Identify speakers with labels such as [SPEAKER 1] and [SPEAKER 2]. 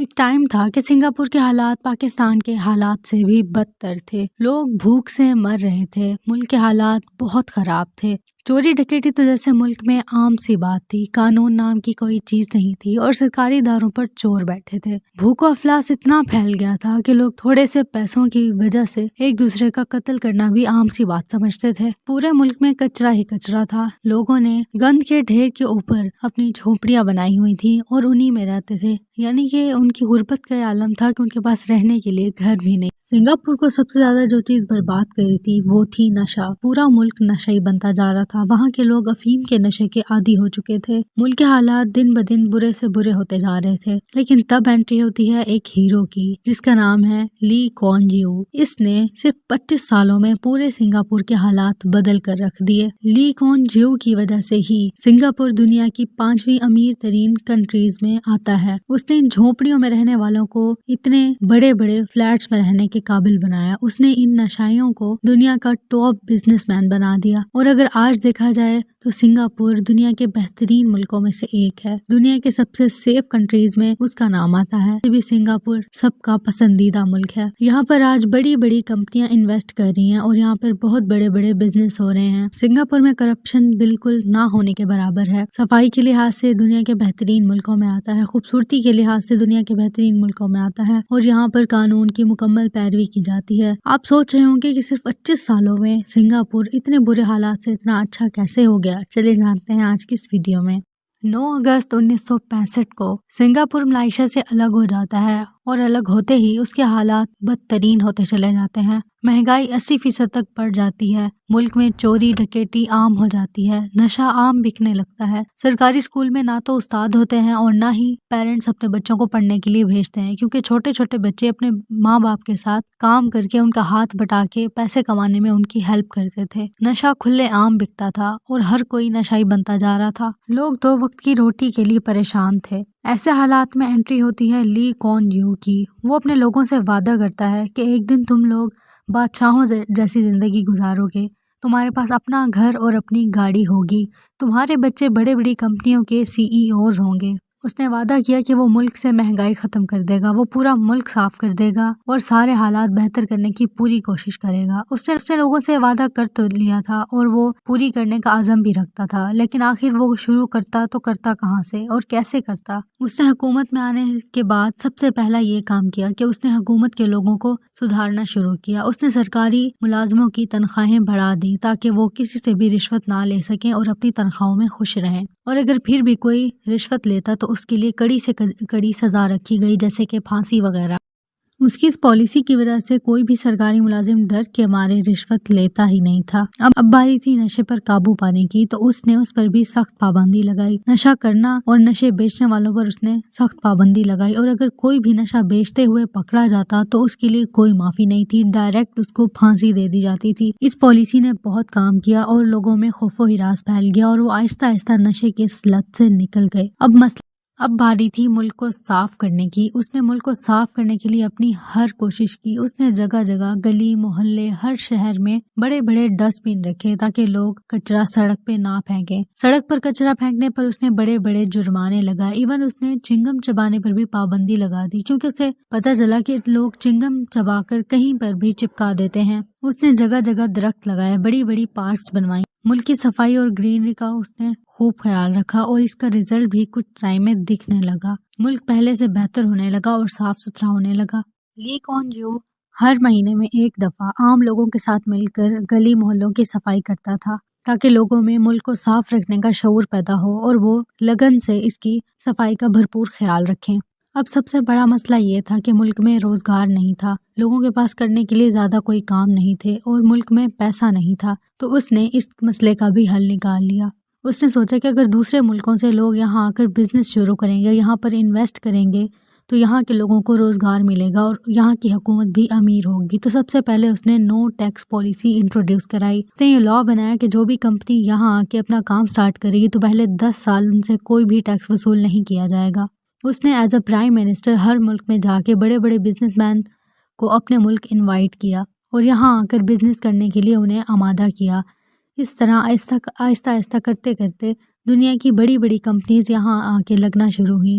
[SPEAKER 1] ایک ٹائم تھا کہ سنگاپور کے حالات پاکستان کے حالات سے بھی بدتر تھے۔ لوگ بھوک سے مر رہے تھے، ملک کے حالات بہت خراب تھے۔ چوری ڈکیتی تو جیسے ملک میں عام سی بات تھی، قانون نام کی کوئی چیز نہیں تھی اور سرکاری اداروں پر چور بیٹھے تھے۔ بھوک و افلاس اتنا پھیل گیا تھا کہ لوگ تھوڑے سے پیسوں کی وجہ سے ایک دوسرے کا قتل کرنا بھی عام سی بات سمجھتے تھے۔ پورے ملک میں کچرا ہی کچرا تھا، لوگوں نے گند کے ڈھیر کے اوپر اپنی جھونپڑیاں بنائی ہوئی تھی اور انہی میں رہتے تھے، یعنی کہ ان کی غربت کا عالم تھا کہ ان کے پاس رہنے کے لیے گھر بھی نہیں۔ سنگاپور کو سب سے زیادہ جو چیز برباد کری تھی وہ تھی نشہ۔ پورا ملک نشئی بنتا جا رہا تھا، وہاں کے لوگ افیم کے نشے کے عادی ہو چکے تھے۔ ملک کے حالات دن بدن برے سے برے ہوتے جا رہے تھے، لیکن تب انٹری ہوتی ہے ایک ہیرو کی جس کا نام ہے لی کوان یو۔ اس نے صرف 25 سالوں میں پورے سنگاپور کے حالات بدل کر رکھ دیے۔ لی کوان یو کی وجہ سے ہی سنگاپور دنیا کی 5ویں امیر ترین کنٹریز میں آتا ہے۔ اس نے ان جھونپڑیوں میں رہنے والوں کو اتنے بڑے بڑے فلیٹس میں رہنے کے قابل بنایا۔ اس نے ان نشائیوں کو دنیا کا ٹاپ بزنس مین بنا دیا، اور اگر آج دیکھا جائے تو سنگاپور دنیا کے بہترین ملکوں میں سے ایک ہے۔ دنیا کے سب سے سیف کنٹریز میں اس کا نام آتا ہے، بھی سنگاپور سب کا پسندیدہ ملک ہے۔ یہاں پر آج بڑی بڑی کمپنیاں انویسٹ کر رہی ہیں اور یہاں پر بہت بڑے بڑے بزنس ہو رہے ہیں۔ سنگاپور میں کرپشن بالکل نہ ہونے کے برابر ہے، صفائی کے لحاظ سے دنیا کے بہترین ملکوں میں آتا ہے، خوبصورتی کے لحاظ سے دنیا کے بہترین ملکوں میں آتا ہے، اور یہاں پر قانون کی مکمل پیروی کی جاتی ہے۔ آپ سوچ رہے ہوں گے کہ صرف 25 سالوں میں سنگاپور اتنے برے حالات سے اتنا اچھا کیسے ہو گیا؟ چلے جانتے ہیں آج کی اس ویڈیو میں۔ 9 اگست 1965 کو سنگاپور ملائیشیا سے الگ ہو جاتا ہے، اور الگ ہوتے ہی اس کے حالات بدترین ہوتے چلے جاتے ہیں۔ مہنگائی 80% تک بڑھ جاتی ہے، ملک میں چوری ڈکیتی عام ہو جاتی ہے، نشہ عام بکنے لگتا ہے۔ سرکاری اسکول میں نہ تو استاد ہوتے ہیں اور نہ ہی پیرنٹس اپنے بچوں کو پڑھنے کے لیے بھیجتے ہیں، کیونکہ چھوٹے چھوٹے بچے اپنے ماں باپ کے ساتھ کام کر کے ان کا ہاتھ بٹا کے پیسے کمانے میں ان کی ہیلپ کرتے تھے۔ نشہ کھلے عام بکتا تھا اور ہر کوئی نشائی بنتا جا رہا تھا۔ لوگ 2 وقت کی روٹی کے لیے پریشان تھے۔ ایسے حالات میں انٹری ہوتی ہے لی کوان یو کی۔ وہ اپنے لوگوں سے وعدہ کرتا ہے کہ ایک دن تم لوگ بادشاہوں جیسی زندگی گزارو گے، تمہارے پاس اپنا گھر اور اپنی گاڑی ہوگی، تمہارے بچے بڑے بڑی کمپنیوں کے CEO ہوں گے۔ اس نے وعدہ کیا کہ وہ ملک سے مہنگائی ختم کر دے گا، وہ پورا ملک صاف کر دے گا اور سارے حالات بہتر کرنے کی پوری کوشش کرے گا۔ اس نے لوگوں سے وعدہ کر تو لیا تھا اور وہ پوری کرنے کا عزم بھی رکھتا تھا، لیکن آخر وہ شروع کرتا تو کرتا کہاں سے اور کیسے کرتا؟ اس نے حکومت میں آنے کے بعد سب سے پہلا یہ کام کیا کہ اس نے حکومت کے لوگوں کو سدھارنا شروع کیا۔ اس نے سرکاری ملازموں کی تنخواہیں بڑھا دی تاکہ وہ کسی سے بھی رشوت نہ لے سکیں اور اپنی تنخواہوں میں خوش رہیں، اور اگر پھر بھی کوئی رشوت لیتا تو اس کے لیے کڑی سے کڑی سزا رکھی گئی، جیسے کہ پھانسی وغیرہ۔ اس کی اس پالیسی کی وجہ سے کوئی بھی سرکاری ملازم ڈر کے مارے رشوت لیتا ہی نہیں تھا۔ اب باری تھی نشے پر قابو پانے کی، تو اس نے اس پر بھی سخت پابندی لگائی۔ نشہ کرنا اور نشے بیچنے والوں پر اس نے سخت پابندی لگائی، اور اگر کوئی بھی نشہ بیچتے ہوئے پکڑا جاتا تو اس کے لیے کوئی معافی نہیں تھی، ڈائریکٹ اس کو پھانسی دے دی جاتی تھی۔ اس پالیسی نے بہت کام کیا اور لوگوں میں خوف و ہراس پھیل گیا، اور وہ آہستہ آہستہ نشے کی اس لت سے نکل گئے۔ اب باری تھی ملک کو صاف کرنے کی۔ اس نے ملک کو صاف کرنے کے لیے اپنی ہر کوشش کی۔ اس نے جگہ جگہ گلی محلے ہر شہر میں بڑے بڑے ڈسٹ بین رکھے تاکہ لوگ کچرا سڑک پہ نہ پھینکیں۔ سڑک پر کچرا پھینکنے پر اس نے بڑے بڑے جرمانے لگائے، ایون اس نے چنگم چبانے پر بھی پابندی لگا دی، کیونکہ اسے پتہ چلا کہ لوگ چنگم چبا کر کہیں پر بھی چپکا دیتے ہیں۔ اس نے جگہ جگہ درخت لگائے، بڑی بڑی پارکس بنوائی۔ ملک کی صفائی اور گرینری کا اس نے خوب خیال رکھا، اور اس کا رزلٹ بھی کچھ ٹائم میں دکھنے لگا۔ ملک پہلے سے بہتر ہونے لگا اور صاف ستھرا ہونے لگا۔ لی کوان یو ہر مہینے میں ایک دفعہ عام لوگوں کے ساتھ مل کر گلی محلوں کی صفائی کرتا تھا، تاکہ لوگوں میں ملک کو صاف رکھنے کا شعور پیدا ہو اور وہ لگن سے اس کی صفائی کا بھرپور خیال رکھیں۔ اب سب سے بڑا مسئلہ یہ تھا کہ ملک میں روزگار نہیں تھا، لوگوں کے پاس کرنے کے لیے زیادہ کوئی کام نہیں تھے، اور ملک میں پیسہ نہیں تھا، تو اس نے اس مسئلے کا بھی حل نکال لیا۔ اس نے سوچا کہ اگر دوسرے ملکوں سے لوگ یہاں آ کر بزنس شروع کریں گے، یہاں پر انویسٹ کریں گے، تو یہاں کے لوگوں کو روزگار ملے گا اور یہاں کی حکومت بھی امیر ہوگی۔ تو سب سے پہلے اس نے نو ٹیکس پالیسی انٹروڈیوس کرائی۔ اس نے یہ لاء بنایا کہ جو بھی کمپنی یہاں آ کے اپنا کام سٹارٹ کرے گی تو پہلے 10 سال ان سے کوئی بھی ٹیکس وصول نہیں کیا جائے گا۔ اس نے ایز اے پرائم منسٹر ہر ملک میں جا کے بڑے بڑے بزنس مین کو اپنے ملک انوائٹ کیا اور یہاں آ کر بزنس کرنے کے لیے انہیں آمادہ کیا۔ اس طرح آہستہ آہستہ کرتے کرتے دنیا کی بڑی بڑی کمپنیز یہاں آ کے لگنا شروع ہوئیں۔